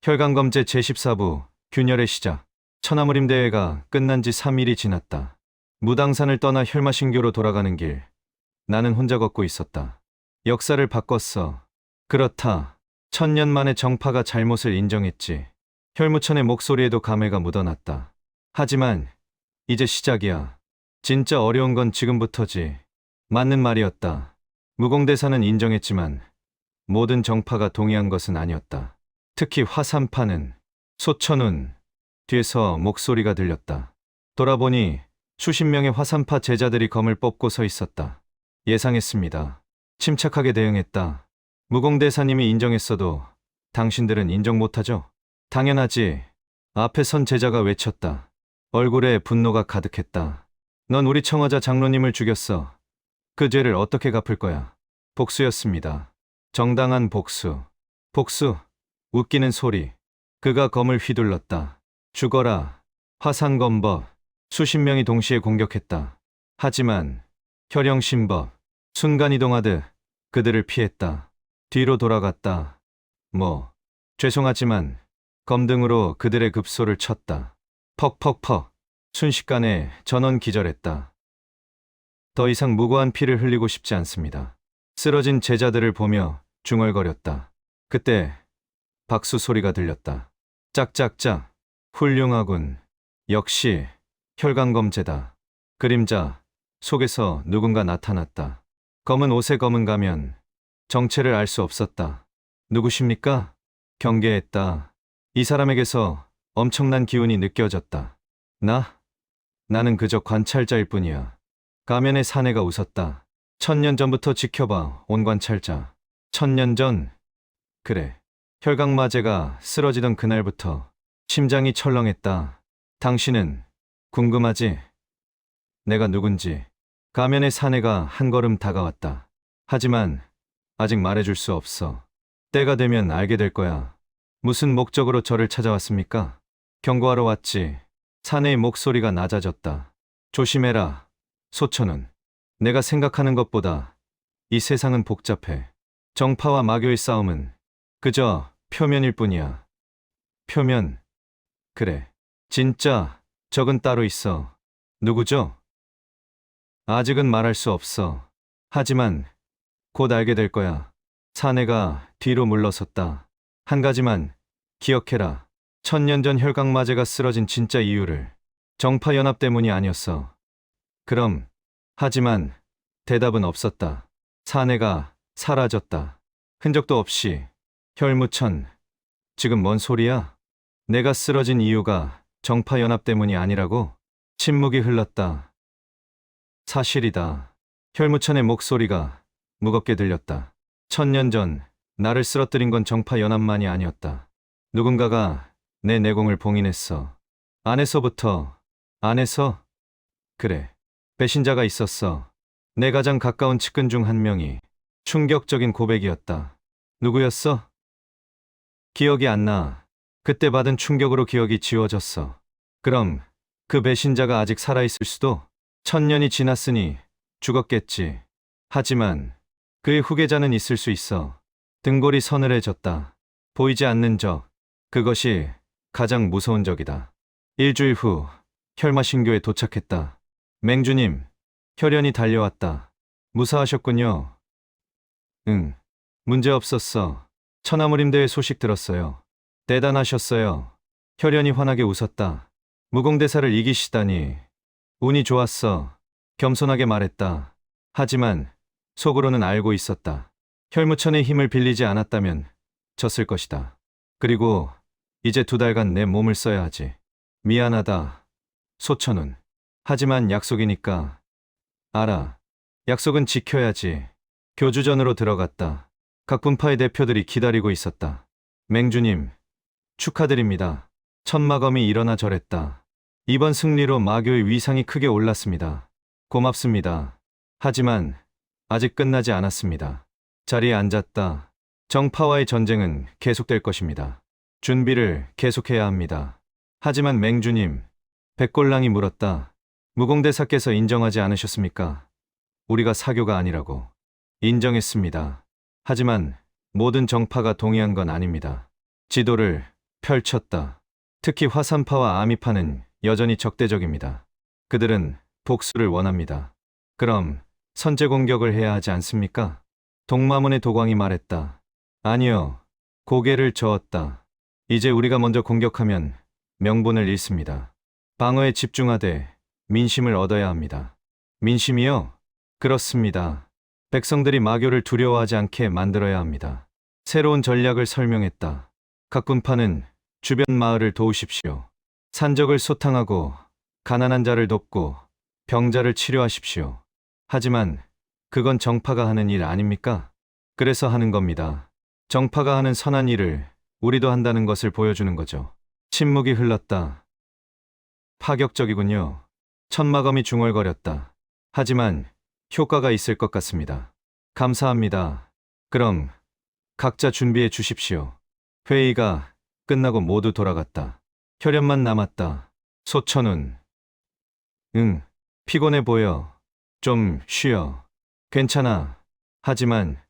혈관검제 제14부 균열의 시작. 천하무림 대회가 끝난 지 3일이 지났다. 무당산을 떠나 혈마신교로 돌아가는 길. 나는 혼자 걷고 있었다. 역사를 바꿨어. 그렇다. 1000년 만에 정파가 잘못을 인정했지. 혈무천의 목소리에도 감회가 묻어났다. 하지만 이제 시작이야. 진짜 어려운 건 지금부터지. 맞는 말이었다. 무공대사는 인정했지만 모든 정파가 동의한 것은 아니었다. 특히 화산파는. 소천운. 뒤에서 목소리가 들렸다. 돌아보니 수십 명의 화산파 제자들이 검을 뽑고 서 있었다. 예상했습니다. 침착하게 대응했다. 무공대사님이 인정했어도 당신들은 인정 못하죠? 당연하지. 앞에 선 제자가 외쳤다. 얼굴에 분노가 가득했다. 넌 우리 청화자 장로님을 죽였어. 그 죄를 어떻게 갚을 거야? 복수였습니다. 정당한 복수. 복수. 웃기는 소리. 그가 검을 휘둘렀다. 죽어라. 화산검법. 수십 명이 동시에 공격했다. 하지만 혈영신법. 순간이동하듯 그들을 피했다. 뒤로 돌아갔다. 죄송하지만 검등으로 그들의 급소를 쳤다. 퍽퍽퍽. 순식간에 전원 기절했다. 더 이상 무고한 피를 흘리고 싶지 않습니다. 쓰러진 제자들을 보며 중얼거렸다. 그때 박수 소리가 들렸다. 짝짝짝. 훌륭하군. 역시 혈관검제다. 그림자 속에서 누군가 나타났다. 검은 옷에 검은 가면. 정체를 알 수 없었다. 누구십니까? 경계했다. 이 사람에게서 엄청난 기운이 느껴졌다. 나는 그저 관찰자일 뿐이야. 가면의 사내가 웃었다. 1000년 전부터 지켜봐, 온 관찰자. 1000년 전? 그래. 혈강마제가 쓰러지던 그날부터 심장이 철렁했다. 당신은 궁금하지? 내가 누군지. 가면의 사내가 한 걸음 다가왔다. 하지만 아직 말해줄 수 없어. 때가 되면 알게 될 거야. 무슨 목적으로 저를 찾아왔습니까? 경고하러 왔지. 사내의 목소리가 낮아졌다. 조심해라. 소천운. 내가 생각하는 것보다 이 세상은 복잡해. 정파와 마교의 싸움은 그저 표면일 뿐이야. 표면. 그래. 진짜 적은 따로 있어. 누구죠? 아직은 말할 수 없어. 하지만 곧 알게 될 거야. 사내가 뒤로 물러섰다. 한 가지만 기억해라. 1000년 전 혈강마제가 쓰러진 진짜 이유를 정파연합 때문이 아니었어. 그럼. 하지만 대답은 없었다. 사내가 사라졌다. 흔적도 없이. 혈무천. 지금 뭔 소리야? 내가 쓰러진 이유가 정파연합 때문이 아니라고? 침묵이 흘렀다. 사실이다. 혈무천의 목소리가 무겁게 들렸다. 1000년 전 나를 쓰러뜨린 건 정파연합만이 아니었다. 누군가가 내 내공을 봉인했어. 안에서부터. 안에서? 그래. 배신자가 있었어. 내 가장 가까운 측근 중 한 명이. 충격적인 고백이었다. 누구였어? 기억이 안 나. 그때 받은 충격으로 기억이 지워졌어. 그럼 그 배신자가 아직 살아있을 수도? 1000년이 지났으니 죽었겠지. 하지만 그의 후계자는 있을 수 있어. 등골이 서늘해졌다. 보이지 않는 적. 그것이 가장 무서운 적이다. 일주일 후 혈마신교에 도착했다. 맹주님, 혈연이 달려왔다. 무사하셨군요. 응. 문제 없었어. 천하무림 대회 소식 들었어요. 대단하셨어요. 혈연이 환하게 웃었다. 무공대사를 이기시다니. 운이 좋았어. 겸손하게 말했다. 하지만 속으로는 알고 있었다. 혈무천의 힘을 빌리지 않았다면 졌을 것이다. 그리고 이제 2달간 내 몸을 써야 하지. 미안하다. 소천운. 하지만 약속이니까. 알아. 약속은 지켜야지. 교주전으로 들어갔다. 각 분파의 대표들이 기다리고 있었다. 맹주님, 축하드립니다. 천마검이 일어나 절했다. 이번 승리로 마교의 위상이 크게 올랐습니다. 고맙습니다. 하지만 아직 끝나지 않았습니다. 자리에 앉았다. 정파와의 전쟁은 계속될 것입니다. 준비를 계속해야 합니다. 하지만 맹주님, 백골랑이 물었다. 무공대사께서 인정하지 않으셨습니까? 우리가 사교가 아니라고. 인정했습니다. 하지만 모든 정파가 동의한 건 아닙니다. 지도를 펼쳤다. 특히 화산파와 아미파는 여전히 적대적입니다. 그들은 복수를 원합니다. 그럼 선제 공격을 해야 하지 않습니까? 동마문의 도광이 말했다. 아니요. 고개를 저었다. 이제 우리가 먼저 공격하면 명분을 잃습니다. 방어에 집중하되 민심을 얻어야 합니다. 민심이요? 그렇습니다. 백성들이 마교를 두려워하지 않게 만들어야 합니다. 새로운 전략을 설명했다. 각 군파는 주변 마을을 도우십시오. 산적을 소탕하고 가난한 자를 돕고 병자를 치료하십시오. 하지만 그건 정파가 하는 일 아닙니까? 그래서 하는 겁니다. 정파가 하는 선한 일을 우리도 한다는 것을 보여주는 거죠. 침묵이 흘렀다. 파격적이군요. 천마검이 중얼거렸다. 하지만 효과가 있을 것 같습니다. 감사합니다. 그럼 각자 준비해 주십시오. 회의가 끝나고 모두 돌아갔다. 혈연만 남았다. 소천훈. 응, 피곤해 보여. 좀 쉬어. 괜찮아. 하지만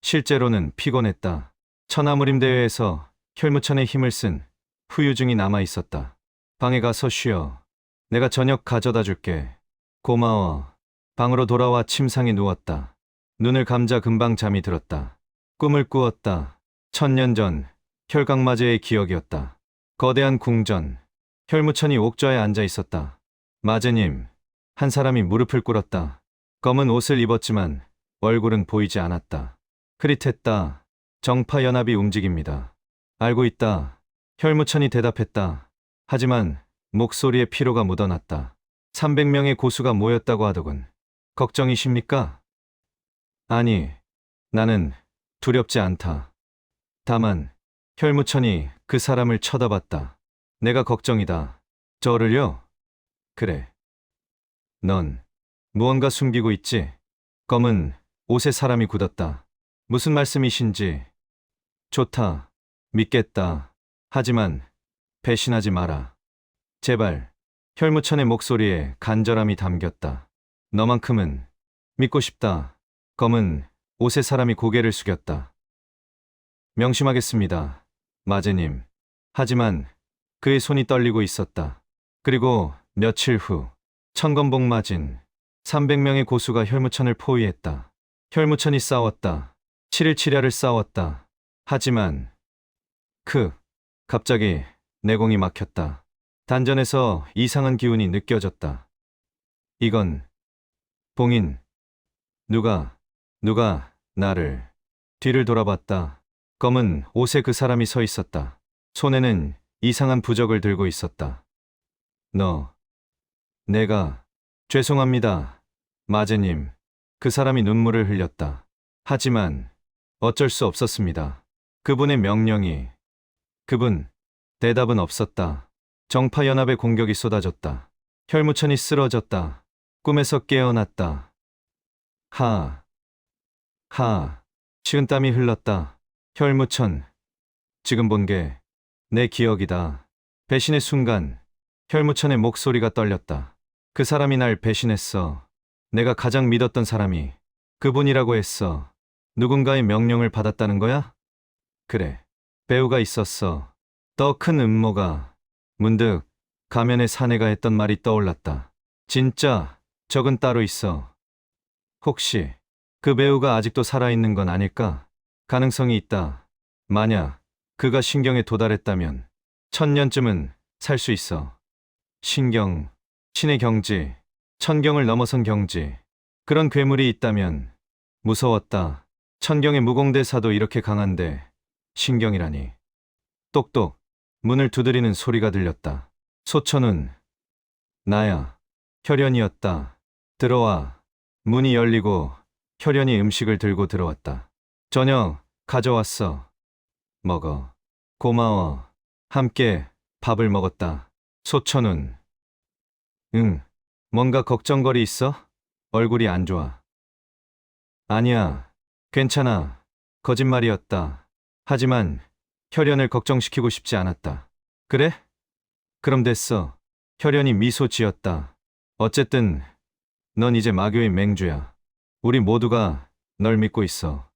실제로는 피곤했다. 천하무림 대회에서 혈무천의 힘을 쓴 후유증이 남아 있었다. 방에 가서 쉬어. 내가 저녁 가져다 줄게. 고마워. 방으로 돌아와 침상에 누웠다. 눈을 감자 금방 잠이 들었다. 꿈을 꾸었다. 1000년 전 혈강마제의 기억이었다. 거대한 궁전. 혈무천이 옥좌에 앉아 있었다. 마제님. 한 사람이 무릎을 꿇었다. 검은 옷을 입었지만 얼굴은 보이지 않았다. 흐릿했다. 정파연합이 움직입니다. 알고 있다. 혈무천이 대답했다. 하지만 목소리에 피로가 묻어났다. 300명의 고수가 모였다고 하더군. 걱정이십니까? 아니, 나는 두렵지 않다. 다만 혈무천이 그 사람을 쳐다봤다. 내가 걱정이다. 저를요? 그래. 넌 무언가 숨기고 있지? 검은 옷에 사람이 굳었다. 무슨 말씀이신지. 좋다. 믿겠다. 하지만 배신하지 마라. 제발. 혈무천의 목소리에 간절함이 담겼다. 너만큼은 믿고 싶다. 검은 옷에 사람이 고개를 숙였다. 명심하겠습니다. 마제님. 하지만 그의 손이 떨리고 있었다. 그리고 며칠 후 천검복 맞은 300명의 고수가 혈무천을 포위했다. 혈무천이 싸웠다. 7일7야를 싸웠다. 하지만 갑자기 내공이 막혔다. 단전에서 이상한 기운이 느껴졌다. 이건 봉인. 누가 나를. 뒤를 돌아봤다. 검은 옷에 그 사람이 서 있었다. 손에는 이상한 부적을 들고 있었다. 내가 죄송합니다. 마제님. 그 사람이 눈물을 흘렸다. 하지만 어쩔 수 없었습니다. 그분의 명령이. 대답은 없었다. 정파연합의 공격이 쏟아졌다. 혈무천이 쓰러졌다. 꿈에서 깨어났다. 식은땀이 흘렀다. 혈무천. 지금 본 게 내 기억이다. 배신의 순간 혈무천의 목소리가 떨렸다. 그 사람이 날 배신했어. 내가 가장 믿었던 사람이 그분이라고 했어. 누군가의 명령을 받았다는 거야? 그래. 배우가 있었어. 더 큰 음모가. 문득 가면의 사내가 했던 말이 떠올랐다. 진짜 적은 따로 있어. 혹시 그 배우가 아직도 살아있는 건 아닐까? 가능성이 있다. 만약 그가 신경에 도달했다면 1000년쯤은 살 수 있어. 신경, 신의 경지, 천경을 넘어선 경지. 그런 괴물이 있다면 무서웠다. 천경의 무공대사도 이렇게 강한데 신경이라니. 똑똑. 문을 두드리는 소리가 들렸다. 소천훈. 나야. 혈연이었다. 들어와. 문이 열리고 혈연이 음식을 들고 들어왔다. 저녁 가져왔어. 먹어. 고마워. 함께 밥을 먹었다. 소천훈. 응. 뭔가 걱정거리 있어? 얼굴이 안 좋아. 아니야. 괜찮아. 거짓말이었다. 하지만 혈연을 걱정시키고 싶지 않았다. 그래? 그럼 됐어. 혈연이 미소 지었다. 어쨌든 넌 이제 마교의 맹주야. 우리 모두가 널 믿고 있어.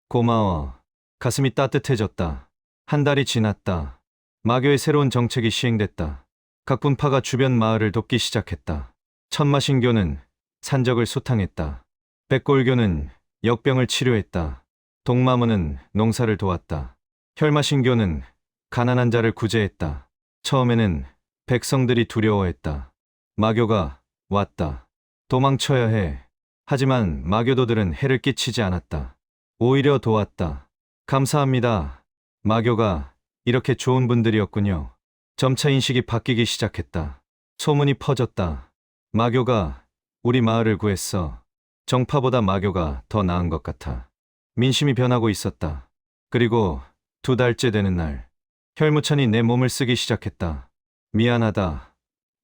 고마워. 가슴이 따뜻해졌다. 한 달이 지났다. 마교의 새로운 정책이 시행됐다. 각 분파가 주변 마을을 돕기 시작했다. 천마신교는 산적을 소탕했다. 백골교는 역병을 치료했다. 동마무는 농사를 도왔다. 혈마신교는 가난한 자를 구제했다. 처음에는 백성들이 두려워했다. 마교가 왔다. 도망쳐야 해. 하지만 마교도들은 해를 끼치지 않았다. 오히려 도왔다. 감사합니다. 마교가 이렇게 좋은 분들이었군요. 점차 인식이 바뀌기 시작했다. 소문이 퍼졌다. 마교가 우리 마을을 구했어. 정파보다 마교가 더 나은 것 같아. 민심이 변하고 있었다. 그리고 2달째 되는 날, 혈무천이 내 몸을 쓰기 시작했다. 미안하다.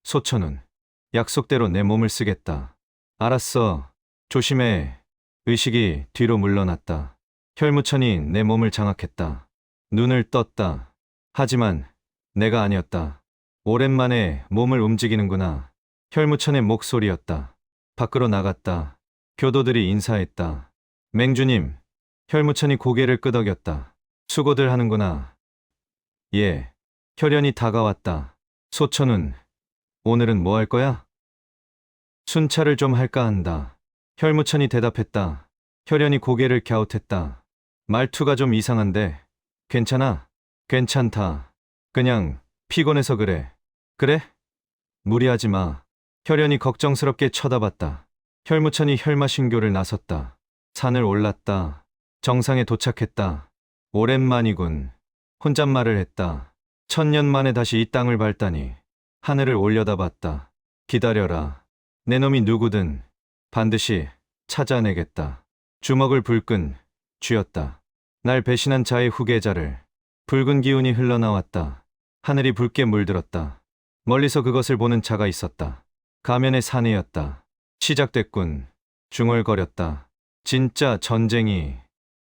소천은 약속대로 내 몸을 쓰겠다. 알았어. 조심해. 의식이 뒤로 물러났다. 혈무천이 내 몸을 장악했다. 눈을 떴다. 하지만 내가 아니었다. 오랜만에 몸을 움직이는구나. 혈무천의 목소리였다. 밖으로 나갔다. 교도들이 인사했다. 맹주님. 혈무천이 고개를 끄덕였다. 수고들 하는구나. 예. 혈연이 다가왔다. 소천은 오늘은 뭐 할 거야? 순찰을 좀 할까 한다. 혈무천이 대답했다. 혈연이 고개를 갸웃했다. 말투가 좀 이상한데 괜찮아? 괜찮다. 그냥 피곤해서 그래. 그래? 무리하지 마. 혈연이 걱정스럽게 쳐다봤다. 혈무천이 혈마신교를 나섰다. 산을 올랐다. 정상에 도착했다. 오랜만이군. 혼잣말을 했다. 1000년 만에 다시 이 땅을 밟다니. 하늘을 올려다봤다. 기다려라. 내 놈이 누구든 반드시 찾아내겠다. 주먹을 불끈 쥐었다. 날 배신한 자의 후계자를. 붉은 기운이 흘러나왔다. 하늘이 붉게 물들었다. 멀리서 그것을 보는 자가 있었다. 가면의 사내였다. 시작됐군. 중얼거렸다. 진짜 전쟁이